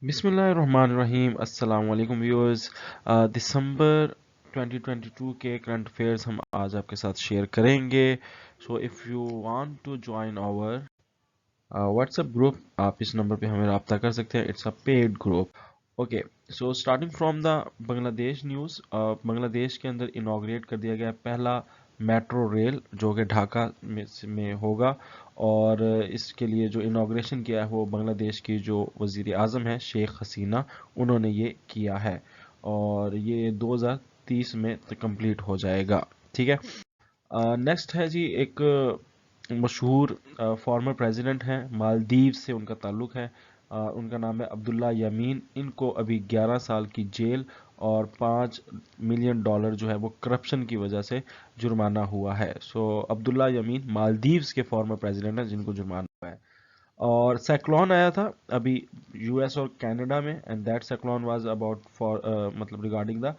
बिस्मिल्लाहिर्रहमानिर्रहीम। अस्सलाम वालेकुम व्यूअर्स। दिसंबर 2022 के करंट अफेयर्स हम आज आपके साथ शेयर करेंगे। So if you want to join our WhatsApp group, आप इस नंबर पे हमें रब्ता कर सकते हैं। It's a paid group. Okay, so starting from the Bangladesh news. Bangladesh के अंदर इनाग्रेट कर दिया गया पहला मेट्रो रेल जो कि ढाका में होगा। और इसके लिए जो इनाग्रेशन किया है वो बांग्लादेश की जो वज़ीर आज़म है शेख हसीना, उन्होंने ये किया है। और ये 2030 में कंप्लीट हो जाएगा। ठीक है। नेक्स्ट है जी एक मशहूर फॉर्मर प्रेसिडेंट हैं, मालदीव से उनका ताल्लुक है। उनका नाम है अब्दुल्ला यमीन। इनको अभी 11 साल की जेल और $5 मिलियन जो है वो करप्शन की वजह से जुर्माना हुआ है। सो अब्दुल्ला यमीन मालदीव्स के फॉर्मर प्रेसिडेंट हैं जिनको जुर्माना हुआ है। और साइक्लोन आया था अभी यूएस और कनाडा में, and that cyclone was about for मतलब रिगार्डिंग द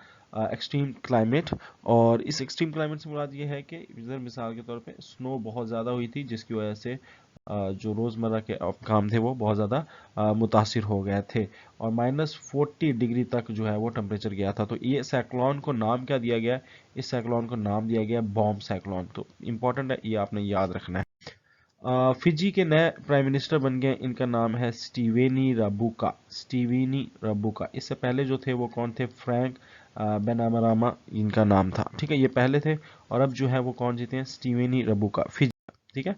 एक्सट्रीम क्लाइमेट। और इस एक्सट्रीम क्लाइमेट से मुराद ये है कि इधर मिसाल के तौर पे स्नो बहुत ज़्यादा हुई थी, जिसकी वजह से जो रोज़मर्रा के काम थे वो बहुत ज़्यादा मुतासिर हो गए थे। और -40 डिग्री तक जो है वो टेम्परेचर गया था। तो ये साइक्लोन को नाम क्या दिया गया? इस साइक्लोन को नाम दिया गया बॉम्ब साइक्लोन। तो इम्पोर्टेंट है, ये आपने याद रखना है। फिजी के नए प्राइम मिनिस्टर बन गए। इनका नाम है स्टीवेनी राबुका। स्टीवेनी राबुका। इससे पहले जो थे वो कौन थे? फ्रैंक बेनामरामा इनका नाम था। ठीक है, ये पहले थे। और अब जो है वो कौन जीते हैं? स्टीवेनी राबुका, फिजी। ठीक है।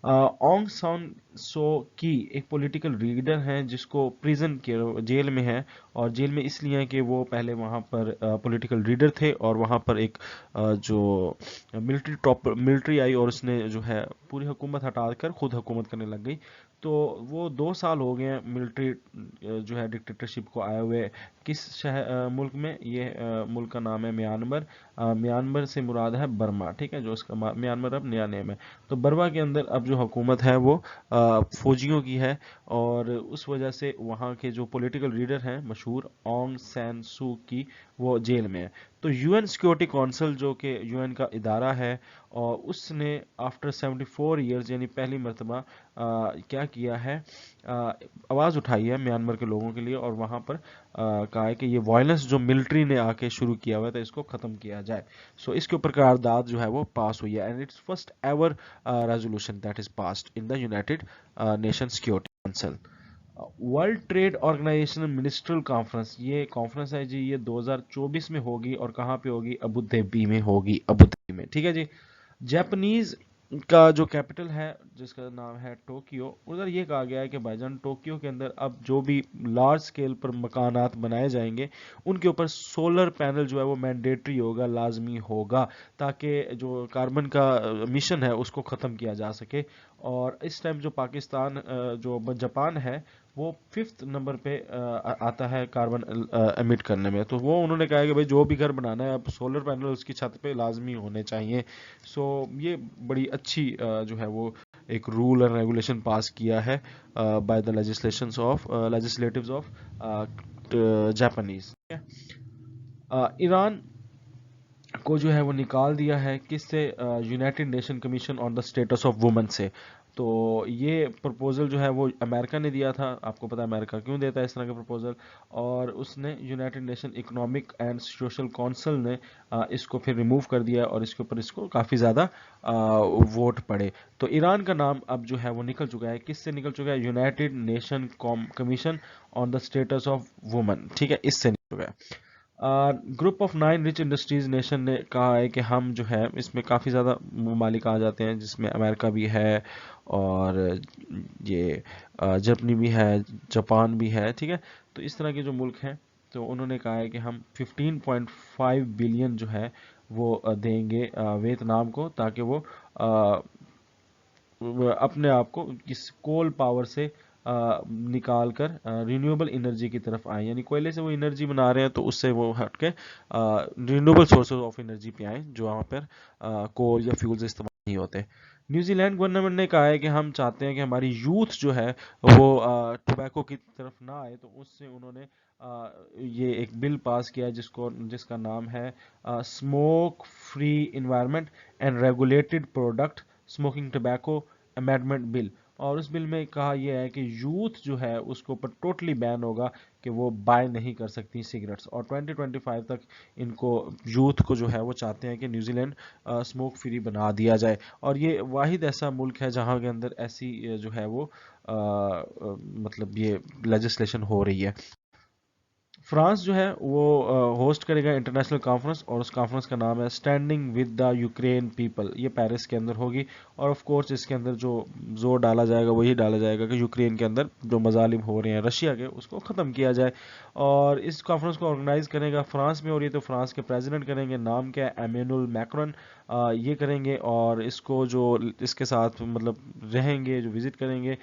ऑंग सान सो की एक पॉलिटिकल लीडर हैं जिसको प्रिजन के जेल में है। और जेल में इसलिए है कि वो पहले वहाँ पर पॉलिटिकल लीडर थे, और वहाँ पर एक जो मिलिट्री आई और उसने जो है पूरी हुकूमत हटा कर खुद हुकूमत करने लग गई। तो वो 2 साल हो गए हैं मिलिट्री जो है डिक्टेटरशिप को आए हुए। किस मुल्क में? ये मुल्क का नाम है म्यांमार। म्यांमार से मुराद है बर्मा। ठीक है, जो उसका म्यांमार अब नया नेम है। तो बर्मा के अंदर अब जो हुकूमत है वो फौजियों की है। और उस वजह से वहाँ के जो पॉलिटिकल लीडर हैं मशहूर ऑंग सैन सू की, वो जेल में है। तो यूएन सिक्योरिटी काउंसिल जो कि यूएन का इदारा है, और उसने आफ्टर 74 ईयर्स यानी पहली मरतबा क्या किया है? आवाज़ उठाई है म्यांमार के लोगों के लिए, और वहाँ पर कहा है कि ये वायलेंस जो मिलिट्री ने आके शुरू किया हुआ था इसको ख़त्म किया जाए। सो इसके ऊपर करारदाद जो है वो पास हुई है, and its first ever resolution that is passed in the United Nation Security Council. World Trade Organization ministerial conference, ये कॉन्फ्रेंस है जी, ये 2024 में होगी। और कहाँ पे होगी? अबू धाबी में होगी, अबू धाबी में। ठीक है जी। जापानीज का जो कैपिटल है जिसका नाम है टोक्यो, उधर ये कहा गया है कि भाईजान टोक्यो के अंदर अब जो भी लार्ज स्केल पर मकानात बनाए जाएंगे उनके ऊपर सोलर पैनल जो है वो मैंडेटरी होगा, लाजमी होगा, ताकि जो कार्बन का मिशन है उसको ख़त्म किया जा सके। और इस टाइम जो पाकिस्तान जो जापान है वो 5th नंबर पे आता है कार्बन एमिट करने में। तो वो उन्होंने कहा है कि भाई जो भी घर बनाना है अब सोलर पैनल उसकी छत पे लाजमी होने चाहिए। सो ये बड़ी अच्छी जो है वो एक रूल एंड रेगुलेशन पास किया है by the legislatives of Japanese. Iran को जो है वो निकाल दिया है किससे? United Nation Commission on the Status of Women से। तो ये प्रपोजल जो है वो अमेरिका ने दिया था। आपको पता है अमेरिका क्यों देता है इस तरह का प्रपोजल। और उसने United nation economic and social council ने इसको फिर रिमूव कर दिया, और इसके ऊपर इसको काफ़ी ज़्यादा वोट पड़े। तो ईरान का नाम अब जो है वो निकल चुका है, किससे निकल चुका है? United Nation Commission on the Status of women. ठीक है, इससे निकल चुका है। Group of 9 rich industries nation ने कहा है कि हम जो है इसमें काफ़ी ज़्यादा ममालिक आ जाते हैं, जिसमें अमेरिका भी है, और ये जर्मनी भी है, जापान भी है। ठीक है, तो इस तरह के जो मुल्क हैं, तो उन्होंने कहा है कि हम 15.5 बिलियन जो है वो देंगे वियतनाम को, ताकि वो अपने आप को इस कोल पावर से निकाल कर रिन्यूएबल एनर्जी की तरफ आए। यानी कोयले से वो एनर्जी बना रहे हैं तो उससे वो हट के रिन्यूएबल सोर्सेज ऑफ एनर्जी पे आए, जो वहाँ पर कोल या फ्यूल्स इस्तेमाल नहीं होते। न्यूजीलैंड गवर्नमेंट ने कहा है कि हम चाहते हैं कि हमारी यूथ जो है वो टोबैको की तरफ ना आए। तो उससे उन्होंने ये एक बिल पास किया जिसका नाम है smoke free environment and regulated product smoking tobacco amendment bill. اور اس بل میں کہا یہ ہے کہ یوتھ جو ہے اس کو اوپر ٹوٹلی بین ہوگا کہ وہ بائی نہیں کر سکتی سگریٹس، اور 2025 تک ان کو یوتھ کو جو ہے وہ چاہتے ہیں کہ نیوزی لینڈ اسموک فری بنا دیا جائے، اور یہ واحد ایسا ملک ہے جہاں کے اندر ایسی جو ہے وہ مطلب یہ لیجسلیشن ہو رہی ہے۔ فرانس جو ہے وہ ہوسٹ کرے گا انٹرنیشنل کانفرنس، اور اس کانفرنس کا نام ہے standing with the Ukraine people, یہ پیرس کے اندر ہوگی، اور آف کورس اس کے اندر جو زور ڈالا جائے گا وہی ڈالا جائے گا کہ یوکرین کے اندر جو مظالم ہو رہے ہیں رشیا کے اس کو ختم کیا جائے، اور اس کانفرنس کو آرگنائز کرے گا فرانس میں، اور یہ تو فرانس کے پریزیڈنٹ کریں گے، نام کیا ہے ایمینول میکرون، یہ کریں گے، اور اس کو جو اس کے ساتھ مطلب رہیں گے جو وزٹ کریں گے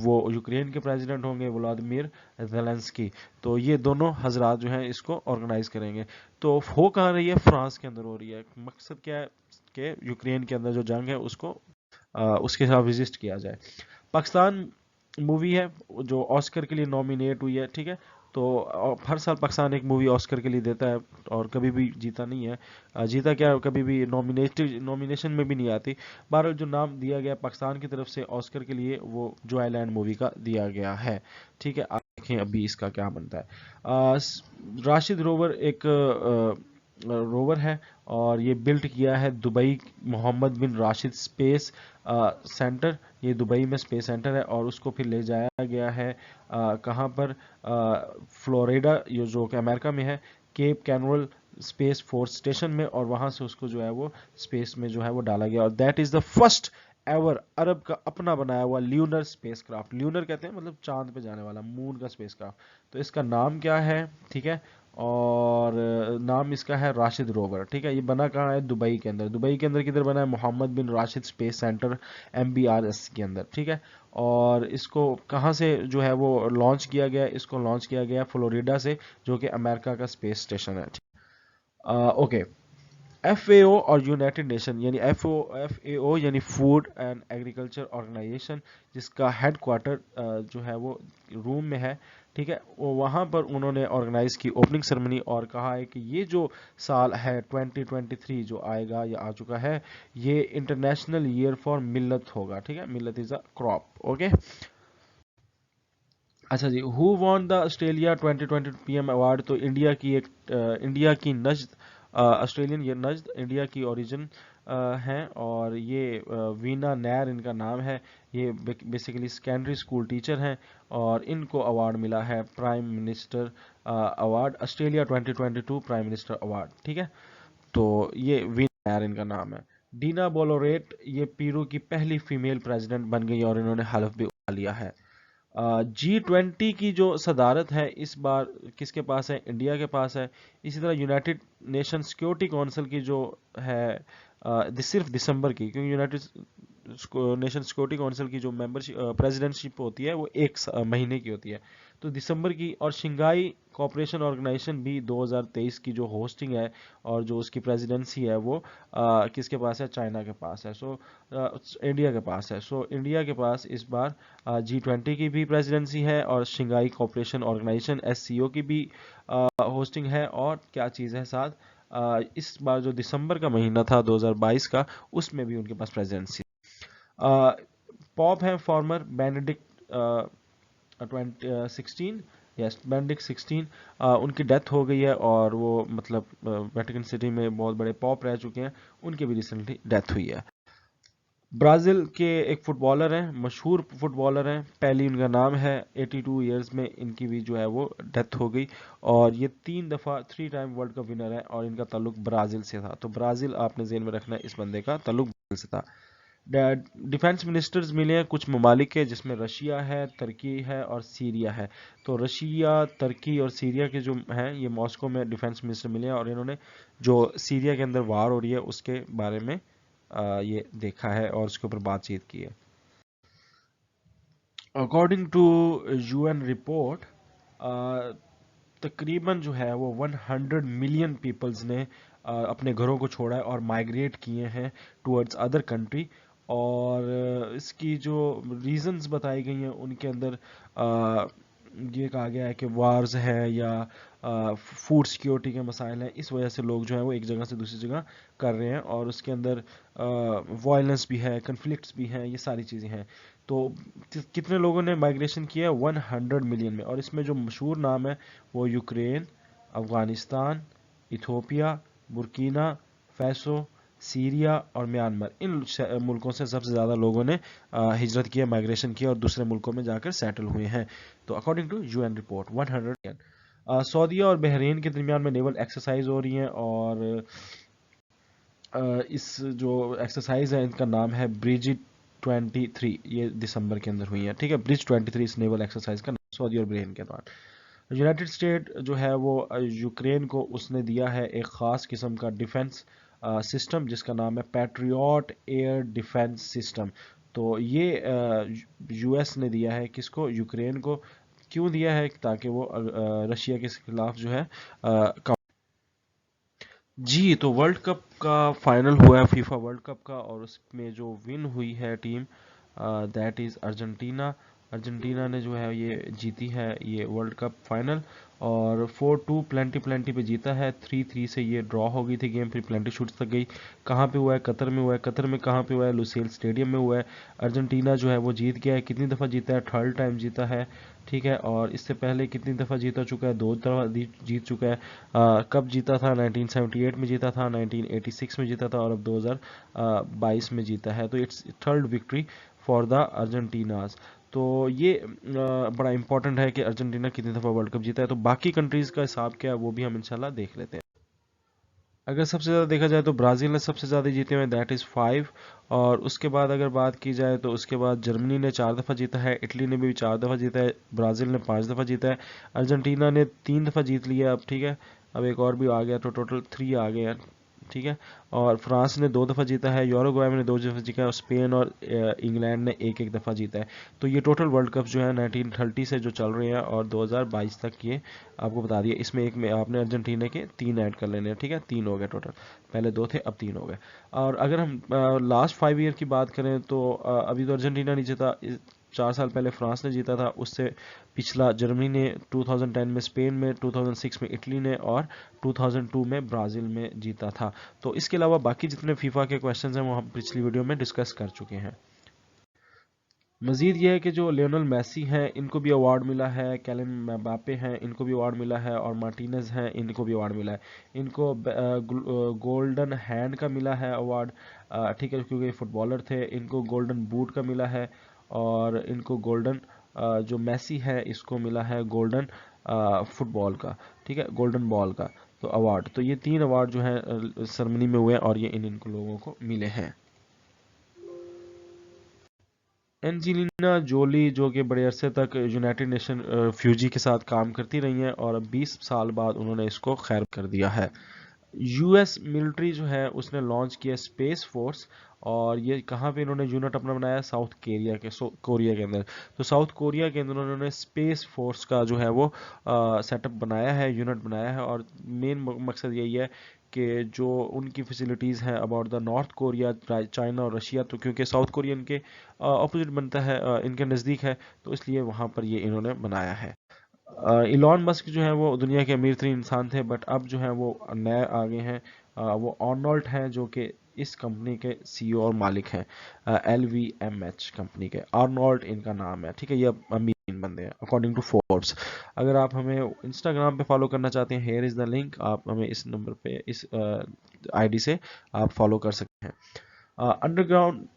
وہ یوکرین کے پریزیڈنٹ ہوں گے ولادیمیر زیلنسکی، تو یہ دونوں حضرات جو ہیں اس کو آرگنائز کریں گے۔ تو ہو کہاں رہی ہے؟ فرانس کے اندر ہو رہی ہے۔ مقصد کیا ہے کہ یوکرین کے اندر جو جنگ ہے اس کو اس کے ساتھ وزٹ کیا جائے۔ پاکستان مووی ہے جو آسکر کے لیے نامینیٹ ہوئی ہے، ٹھیک ہے، تو ہر سال پاکستان ایک مووی آسکر کے لیے دیتا ہے اور کبھی بھی جیتا نہیں ہے، جیتا کیا کبھی بھی نامینیشن میں بھی نہیں آتی، بہرحال جو نام دیا گیا پاکستان کی طرف سے آسکر کے لیے وہ جوائے لینڈ مووی کا دیا گیا ہے، ٹھیک ہے، آپ دیکھیں ابھی اس کا کیا بنتا ہے۔ راشد روور ایک روور ہے، اور یہ بلڈ کیا ہے دبئی محمد بن راشد اسپیس سینٹر، یہ دبئی میں اسپیس سینٹر ہے، اور اس کو پھر لے جایا گیا ہے کہاں پر؟ فلوریڈا، یہ جو کہ امریکہ میں ہے، کیپ کینول اسپیس فورس اسٹیشن میں، اور وہاں سے اس کو جو ہے وہ اسپیس میں جو ہے وہ ڈالا گیا، اور that is the first ever Arab کا اپنا بنایا ہوا لیونر اسپیس کرافٹ، لیونر کہتے ہیں مطلب چاند پہ جانے والا، مون کا اسپیس کرافٹ، تو اس کا نام کیا ہے؟ ٹھیک ہے، اور نام اس کا ہے راشد روور، ٹھیک ہے، یہ بنا کہاں ہے؟ دبئی کے اندر، دبئی کے اندر کدھر بنا ہے؟ محمد بن راشد اسپیس سینٹر MBRS کے اندر، ٹھیک ہے، اور اس کو کہاں سے جو ہے وہ لانچ کیا گیا؟ اس کو لانچ کیا گیا فلوریڈا سے، جو کہ امریکہ کا اسپیس اسٹیشن ہے، اوکے۔ FAO اور یونائٹڈ نیشن یعنی FAO یعنی فوڈ اینڈ ایگریکلچر آرگنائزیشن، جس کا ہیڈ کوارٹر جو ہے وہ روم میں ہے، ٹھیک ہے، وہاں پر انہوں نے آرگنائز کی اوپننگ سرمنی، اور کہا ہے کہ یہ جو سال ہے 2023 جو آئے گا یا آ چکا ہے، یہ انٹرنیشنل ایئر فار ملت ہوگا، ٹھیک ہے، ملت از اے کراپ، اوکے۔ اچھا جی، ہو وان دا آسٹریلیا 2020 PM ایوارڈ؟ تو انڈیا کی نجد، آسٹریلین یہ نجد انڈیا کی اوریجن ہیں، اور یہ وینا نیر ان کا نام ہے، یہ بیسیکلی سیکنڈری اسکول ٹیچر ہیں، اور ان کو ایوارڈ ملا ہے prime minister award, Australia 2022 prime minister award, ٹھیک ہے، تو یہ وینا نیر ان کا نام ہے۔ ڈینا بولوریٹ یہ پیرو کی پہلی فیمیل پریزیڈنٹ بن گئی، اور انہوں نے حلف بھی اٹھا لیا ہے۔ G20 کی جو صدارت ہے اس بار کس کے پاس ہے؟ انڈیا کے پاس ہے۔ اسی طرح یونائٹڈ نیشن سیکیورٹی کونسل کی جو ہے صرف دسمبر کی، کیونکہ یونائٹڈ نیشن سیکیورٹی کونسل کی جو پریزیڈنٹشپ ہوتی ہے وہ ایک مہینے کی ہوتی ہے، تو دسمبر کی، اور شنگھائی کوآپریشن آرگنائزیشن بھی 2023 کی جو ہوسٹنگ ہے اور جو اس کی پریزیڈنسی ہے وہ کس کے پاس ہے؟ چائنا کے پاس ہے، سو انڈیا کے پاس ہے، سو انڈیا کے پاس اس بار G20 کی بھی پریزیڈنسی ہے، اور شنگھائی کوآپریشن آرگنائزیشن SCO کی بھی ہوسٹنگ ہے، اور کیا چیز ہے ساتھ؟ اس بار جو دسمبر کا مہینہ تھا 2022 کا، اس میں بھی ان کے پاس پریزیڈنسی۔ پاپ ہیں فارمر بینیڈکٹ 16، یس بینیڈکٹ 16، ان کی ڈیتھ ہو گئی ہے، اور وہ مطلب ویٹیکن سٹی میں بہت بڑے پاپ رہ چکے ہیں، ان کی بھی ریسنٹلی ڈیتھ ہوئی ہے۔ برازیل کے ایک فٹ بالر ہیں، مشہور فٹ بالر ہیں، پہلی ان کا نام ہے، 82 ایئرز میں ان کی بھی جو ہے وہ ڈیتھ ہو گئی، اور یہ 3 دفعہ 3 ٹائم ورلڈ کپ ونر ہے، اور ان کا تعلق برازیل سے تھا، تو برازیل آپ نے ذہن میں رکھنا ہے، اس بندے کا تعلق برازیل سے تھا۔ ڈیفنس منسٹرز ملے ہیں کچھ ممالک کے، جس میں رشیا ہے، ترکی ہے، اور سیریا ہے، تو رشیا، ترکی اور سیریا کے جو ہیں یہ ماسکو میں ڈیفنس منسٹر ملے ہیں، اور انہوں نے جو سیریا کے اندر وار ہو رہی ہے اس کے بارے میں یہ دیکھا ہے اور اس کے اوپر بات چیت کی ہے۔ اکارڈنگ ٹو UN رپورٹ، تقریباً جو ہے وہ 100 ملین پیپلز نے اپنے گھروں کو چھوڑا ہے اور مائگریٹ کیے ہیں ٹورڈز ادر کنٹری، اور اس کی جو ریزنز بتائی گئی ہیں ان کے اندر یہ کہا گیا ہے کہ وارز ہے، یا फूड सिक्योरिटी के मसाइल हैं, इस वजह से लोग जो हैं वो एक जगह से दूसरी जगह कर रहे हैं, और उसके अंदर वायलेंस भी है, कन्फ्लिक्ट्स भी हैं, ये सारी चीज़ें हैं। तो कितने लोगों ने माइग्रेशन किया है? 100 मिलियन में। और इसमें जो मशहूर नाम है वो Ukraine, Afghanistan, Ethiopia, Burkina Faso, Syria और म्यांमार, इन मुल्कों से सबसे ज़्यादा लोगों ने हिजरत किया, माइग्रेशन किया और दूसरे मुल्कों में जाकर सेटल हुए हैं। तो according to UN report 100 million. सऊदीया और बहरीन के दरमियान में नेवल एक्सरसाइज हो रही हैं, और इस जो एक्सरसाइज है इनका नाम है ब्रिज 23, ये दिसंबर के अंदर हुई है, ठीक है। ब्रिज 23 इस नेवल एक्सरसाइज का नाम, सऊदी और बहरीन के दौरान। यूनाइटेड स्टेट जो है वो यूक्रेन को उसने दिया है एक ख़ास किस्म का डिफेंस सिस्टम जिसका नाम है पैट्रियट एयर डिफेंस सिस्टम। तो ये यूएस ने दिया है किसको? यूक्रेन को। क्यों दिया है? ताकि वो रशिया के खिलाफ जो है जी। तो वर्ल्ड कप का फाइनल हुआ है, फीफा वर्ल्ड कप का, और उसमें जो विन हुई है team, that is Argentina. Argentina ने जो है ये जीती है ये वर्ल्ड कप फाइनल, और 4-2 प्लेंटी प्लेंटी पे जीता है। 3-3 से ये ड्रॉ हो गई थी गेम, फिर प्लेंटी शूट्स तक गई। कहाँ पे हुआ है? कतर में हुआ है। कतर में कहाँ पे हुआ है? लुसेल स्टेडियम में हुआ है। अर्जेंटीना जो है वो जीत गया है। कितनी दफ़ा जीता है? थर्ड टाइम जीता है, ठीक है। और इससे पहले कितनी दफ़ा जीता चुका है? 2 दफ़ा जीत चुका है। कब जीता था? 1978 में जीता था, 1986 में जीता था, और अब 2022 में जीता है। तो it's third victory for the Argentinas. तो ये बड़ा इंपॉर्टेंट है कि अर्जेंटीना कितनी दफ़ा वर्ल्ड कप जीता है। तो बाकी कंट्रीज़ का हिसाब क्या है वो भी हम इंशाल्लाह देख लेते हैं। अगर सबसे ज़्यादा देखा जाए तो ब्राज़ील ने सबसे ज़्यादा जीते हुए, दैट इज़ 5। और उसके बाद अगर बात की जाए तो उसके बाद जर्मनी ने 4 दफ़ा जीता है, इटली ने भी 4 दफ़ा जीता है, ब्राज़ील ने 5 दफ़ा जीता है, अर्जेंटीना ने 3 दफ़ा जीत लिया अब, ठीक है। अब एक और भी आ गया तो टोटल 3 आ गए, ठीक है। और फ्रांस ने 2 दफ़ा जीता है, यूरुग्वे ने 2 दफ़ा जीता है, और स्पेन और इंग्लैंड ने एक एक दफ़ा जीता है। तो ये टोटल वर्ल्ड कप जो है 1930 से जो चल रहे हैं और 2022 तक ये आपको बता दिया। इसमें एक में आपने अर्जेंटीना के 3 ऐड कर लेने हैं, ठीक है। 3 हो गए टोटल, पहले 2 थे अब 3 हो गए। और अगर हम लास्ट 5 ईयर की बात करें तो अभी तो अर्जेंटीना नहीं जीता, 4 साल पहले फ्रांस ने जीता था, उससे पिछला जर्मनी ने 2010 में, स्पेन में 2006 में, इटली ने, और 2002 में ब्राज़ील में जीता था। तो इसके अलावा बाकी जितने फीफा के क्वेश्चंस हैं वो हम पिछली वीडियो में डिस्कस कर चुके हैं। मजीद ये है कि जो लियोनल मेसी हैं इनको भी अवार्ड मिला है, कैलिन म्बाप्पे हैं इनको भी अवार्ड मिला है, और मार्टिनेज हैं इनको भी अवार्ड मिला है। इनको गोल्डन हैंड का मिला है अवार्ड, ठीक है, क्योंकि फुटबॉलर थे। इनको गोल्डन बूट का मिला है, और इनको गोल्डन, जो मेसी है इसको मिला है गोल्डन फुटबॉल का, ठीक है, गोल्डन बॉल का तो अवार्ड। तो ये 3 अवार्ड जो है सेरेमनी में हुए हैं, और ये इनको लोगों को मिले हैं। एंजेलिना जोली जो कि बड़े अरसे तक यूनाइटेड नेशन फ्यूजी के साथ काम करती रही हैं, और अब 20 साल बाद उन्होंने इसको खैर कर दिया है। यूएस मिलिट्री जो है उसने लॉन्च किया स्पेस फोर्स, और ये कहाँ पे इन्होंने यूनिट अपना बनाया? साउथ कोरिया के कोरिया के अंदर। तो साउथ कोरिया के अंदर उन्होंने स्पेस फोर्स का जो है वो सेटअप बनाया है, यूनिट बनाया है, और मेन मकसद यही है कि जो उनकी फैसिलिटीज़ हैं about the north Korea, China और रशिया, तो क्योंकि साउथ कोरिया इनके अपोजिट बनता है, इनके नज़दीक है, तो इसलिए वहाँ पर ये इन्होंने बनाया है। इलॉन मस्क जो है वो दुनिया के अमीर तरीन इंसान थे, बट अब जो है वो नए आ गए हैं। वो अर्नोल्ट हैं जो कि इस कंपनी के सीईओ और मालिक हैं, LVMH कंपनी के। अर्नोल्ट इनका नाम है, ठीक है। ये अब अमीर बंदे हैं अकॉर्डिंग टू फोर्ब्स। अगर आप हमें इंस्टाग्राम पे फॉलो करना चाहते हैं, हेयर इज़ द लिंक, आप हमें इस नंबर पे, इस आईडी से आप फॉलो कर सकते हैं। अंडरग्राउंड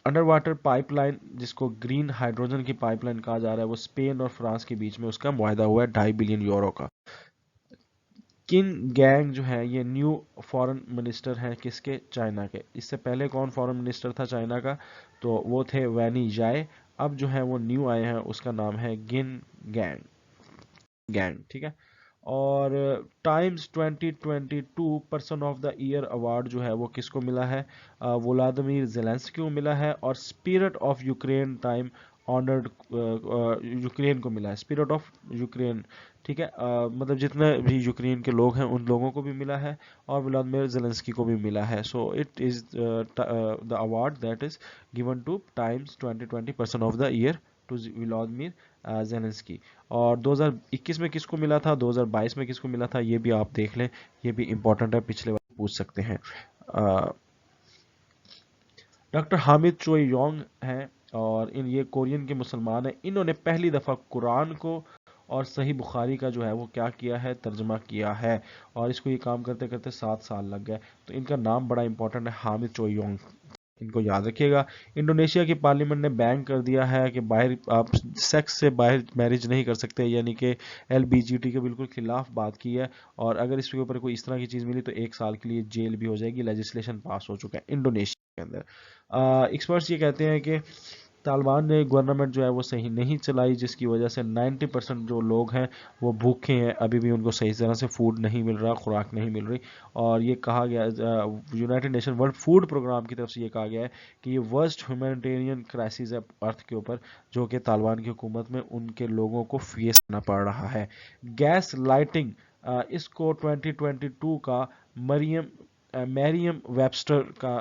अंडर वाटर पाइपलाइन, जिसको ग्रीन हाइड्रोजन की पाइपलाइन कहा जा रहा है, वो स्पेन और फ्रांस के बीच में उसका मुआहदा हुआ है 2.5 बिलियन यूरो का। किन गैंग जो है ये न्यू फॉरेन मिनिस्टर हैं किसके? चाइना के। इससे पहले कौन फॉरेन मिनिस्टर था चाइना का? तो वो थे वैनी जाए। अब जो है वो न्यू आए हैं, उसका नाम है गिन गैंग, ठीक है। और times 2022 person of the year award जो है वो किसको मिला है? व्लादिमीर ज़ेलेंस्की को मिला है, और spirit of Ukraine time honoured Ukraine को मिला है, स्पिरिट ऑफ यूक्रेन, ठीक है। मतलब जितने भी यूक्रेन के लोग हैं उन लोगों को भी मिला है, और व्लादिमीर ज़ेलेंस्की को भी मिला है। So it is the award that is given to Time's 2020 person of the year to Vladimir Zelensky. और 2021 में किसको मिला था, 2022 में किसको मिला था, ये भी आप देख लें, ये भी इंपॉर्टेंट है, पिछले बार पूछ सकते हैं। डॉक्टर हामिद चोई योंग हैं और ये कोरियन के मुसलमान हैं। इन्होंने पहली दफ़ा कुरान को और सही बुखारी का जो है वो क्या किया है, तर्जमा किया है, और इसको ये काम करते करते 7 साल लग गए। तो इनका नाम बड़ा इंपॉर्टेंट है, हामिद चोई योंग, इनको याद रखिएगा। इंडोनेशिया की पार्लियामेंट ने बैन कर दिया है कि बाहर आप सेक्स से बाहर मैरिज नहीं कर सकते, यानी कि LBGT के बिल्कुल खिलाफ बात की है, और अगर इसके ऊपर कोई इस तरह की चीज़ मिली तो 1 साल के लिए जेल भी हो जाएगी। लेजिस्लेशन पास हो चुका है इंडोनेशिया के अंदर। एक्सपर्ट्स ये कहते हैं कि तालिबान ने गवर्नमेंट जो है वो सही नहीं चलाई, जिसकी वजह से 90% जो लोग हैं वो भूखे हैं, अभी भी उनको सही तरह से फूड नहीं मिल रहा, खुराक नहीं मिल रही। और ये कहा गया, United Nation World Food Programme की तरफ से ये कहा गया है कि ये वर्स्ट ह्यूमैनिटेरियन क्राइसिस है अर्थ के ऊपर, जो कि तालिबान की हुकूमत में उनके लोगों को फेस करना पड़ रहा है। गैस लाइटिंग, इसको 2022 का मैरियम वेबस्टर का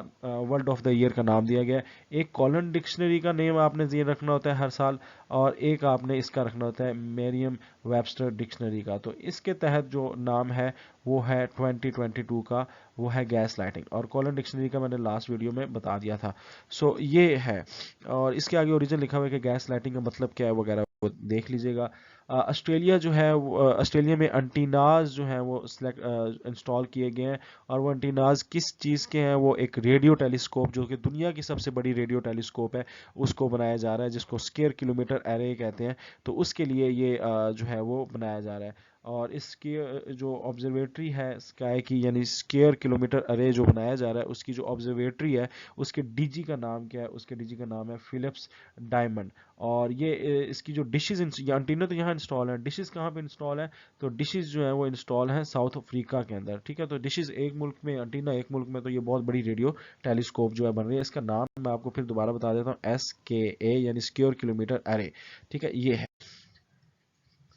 वर्ल्ड ऑफ द ईयर का नाम दिया गया है। एक कॉलन डिक्शनरी का नेम आपने ये रखना होता है हर साल, और एक आपने इसका रखना होता है मैरियम वेबस्टर डिक्शनरी का। तो इसके तहत जो नाम है वो है 2022 का, वो है गैस लाइटिंग, और कॉलन डिक्शनरी का मैंने लास्ट वीडियो में बता दिया था। सो ये है, और इसके आगे ओरिजिन लिखा हुआ है कि गैस लाइटिंग का मतलब क्या है वगैरह, वो देख लीजिएगा। ऑस्ट्रेलिया जो है, ऑस्ट्रेलिया में एंटीनाज जो है वो इंस्टॉल किए गए हैं, और वो एंटीनाज किस चीज़ के हैं, वो एक रेडियो टेलीस्कोप, जो कि दुनिया की सबसे बड़ी रेडियो टेलीस्कोप है, उसको बनाया जा रहा है, जिसको स्क्वायर किलोमीटर एरे कहते हैं। तो उसके लिए ये जो है वो बनाया जा रहा है। और इसकी जो ऑब्जर्वेटरी है स्काई की, यानी स्क्वायर किलोमीटर अरे जो बनाया जा रहा है, उसकी जो ऑब्जर्वेटरी है उसके डीजी का नाम क्या है, उसके डीजी का नाम है फिलिप्स डायमंड। और ये इसकी जो डिशेज, एंटीना तो यहाँ इंस्टॉल है, डिशेज कहाँ पे इंस्टॉल है, तो डिशेज जो है वो इंस्टॉल है साउथ अफ्रीका के अंदर, ठीक है। तो डिशेज एक मुल्क में, एंटीना एक मुल्क में, तो ये बहुत बड़ी रेडियो टेलीस्कोप जो है बन रही है। इसका नाम मैं आपको फिर दोबारा बता देता हूँ, SKA यानी स्क्वायर किलोमीटर अरे, ठीक है। ये है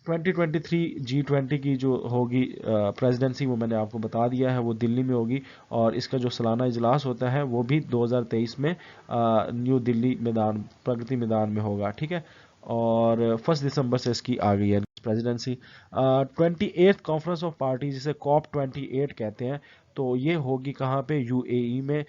2023 G20 की जो होगी प्रेसिडेंसी, वो मैंने आपको बता दिया है, वो दिल्ली में होगी, और इसका जो सालाना इजलास होता है वो भी 2023 में न्यू दिल्ली मैदान, प्रगति मैदान में होगा, ठीक है। और 1 दिसंबर से इसकी आ गई है presidency. 28th conference of party, जिसे COP28 कहते हैं, तो ये होगी कहाँ पे, UAE में।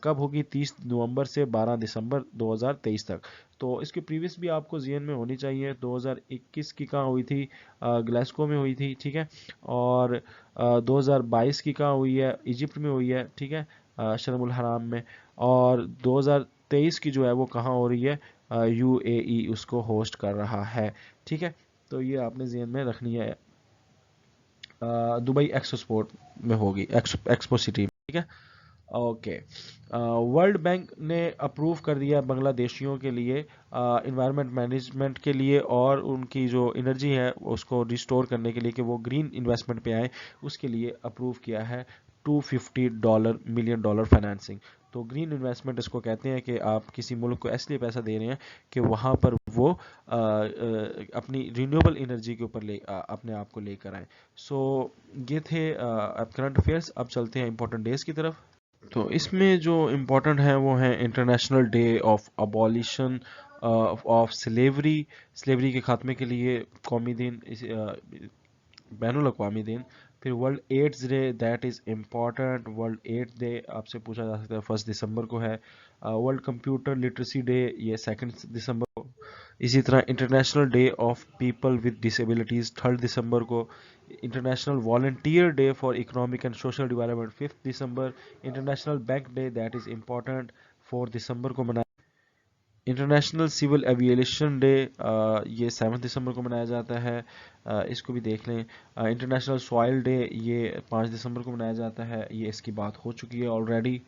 कब होगी, 30 नवंबर से 12 दिसंबर 2023 तक। तो इसके प्रीवियस भी आपको ज़हन में होनी चाहिए। 2021 की कहाँ हुई थी, ग्लासगो में हुई थी, ठीक है। और 2022 की कहाँ हुई है, इजिप्ट में हुई है, ठीक है, शर्मुल हराम में। और 2023 की जो है वो कहाँ हो रही है, UAE उसको होस्ट कर रहा है, ठीक है। तो ये आपने ज़हन में रखनी है। दुबई एक्सपो स्पोर्ट में होगी, एक्सपो सिटी में, ठीक है। ओके, वर्ल्ड बैंक ने अप्रूव कर दिया बांग्लादेशियों के लिए इन्वायरमेंट मैनेजमेंट के लिए, और उनकी जो एनर्जी है उसको रिस्टोर करने के लिए, कि वो ग्रीन इन्वेस्टमेंट पे आए, उसके लिए अप्रूव किया है $250 मिलियन फाइनेंसिंग। तो ग्रीन इन्वेस्टमेंट इसको कहते हैं कि आप किसी मुल्क को इसलिए पैसा दे रहे हैं कि वहाँ पर वो अपनी रिन्यूएबल एनर्जी के ऊपर अपने आप को लेकर आए। सो ये थे करंट अफेयर्स। अब चलते हैं इंपॉर्टेंट डेज की तरफ। तो इसमें जो इम्पोर्टेंट है वो है international day of abolition of slavery के खात्मे के लिए कौमी दिन, बैनुल अक़वामी दिन। फिर World AIDS Day, that is important, World AIDS Day आपसे पूछा जा सकता है, 1 दिसंबर को है। वर्ल्ड कंप्यूटर लिटरेसी डे, ये 2 दिसंबर को। इसी तरह international day of people with disabilities 3 दिसंबर को। International volunteer day for economic and social development 5 December. International bank day, that is important, 4 दिसंबर को मनाया। इंटरनेशनल सिविल एविएशन डे, ये 7 दिसंबर को मनाया जाता है, इसको भी देख लें। इंटरनेशनल सॉइल डे, ये 5 दिसंबर को मनाया जाता है, ये इसकी बात हो चुकी है already.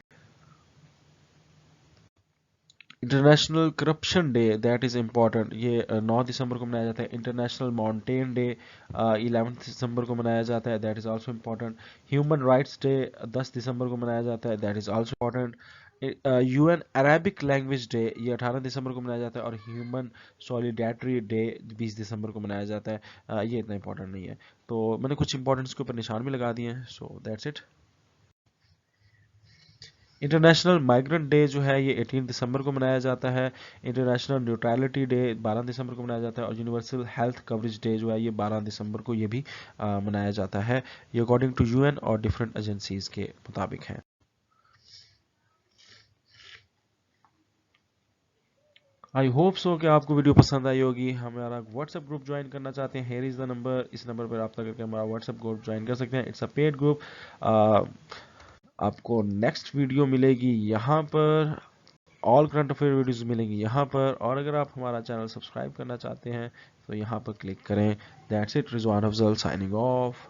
International corruption day, that is important, ये 9 दिसंबर को मनाया जाता है। इंटरनेशनल माउंटेन डे 11 दिसंबर को मनाया जाता है, that is also important. Human rights day 10 दिसंबर को मनाया जाता है, that is also important. UN Arabic language day, ये 18 दिसंबर को मनाया जाता है, और ह्यूमन सॉलिडेरिटी डे 20 दिसंबर को मनाया जाता है। ये इतना इंपॉर्टेंट नहीं है, तो मैंने कुछ इंपॉर्टेंट्स के ऊपर निशान भी लगा दिए हैं। So that's it. International migrant day جو ہے یہ 18 دسمبر کو منایا جاتا ہے. انٹرنیشنل نیوٹرلٹی ڈے 12 دسمبر کو منایا جاتا ہے. اور یونیورسل ہیلتھ کوریج ڈے جو ہے یہ 12 دسمبر کو یہ بھی منایا جاتا ہے. یہ اکارڈنگ ٹو UN اور ڈفرینٹ ایجنسیز کے مطابق ہیں. آئی ہوپ سو کہ آپ کو ویڈیو پسند آئی ہوگی. ہمارا واٹس ایپ گروپ جوائن کرنا چاہتے ہیں, ہیئر از دا نمبر, اس نمبر پر رابطہ کر کے ہمارا واٹس ایپ گروپ جوائن کر سکتے ہیں. It's a paid group. آپ کو نیکسٹ ویڈیو ملے گی یہاں پر, آل کرنٹ افیئر ویڈیوز ملیں گی یہاں پر, اور اگر آپ ہمارا چینل سبسکرائب کرنا چاہتے ہیں تو یہاں پر کلک کریں. That's it. Rizwan Afzal signing off.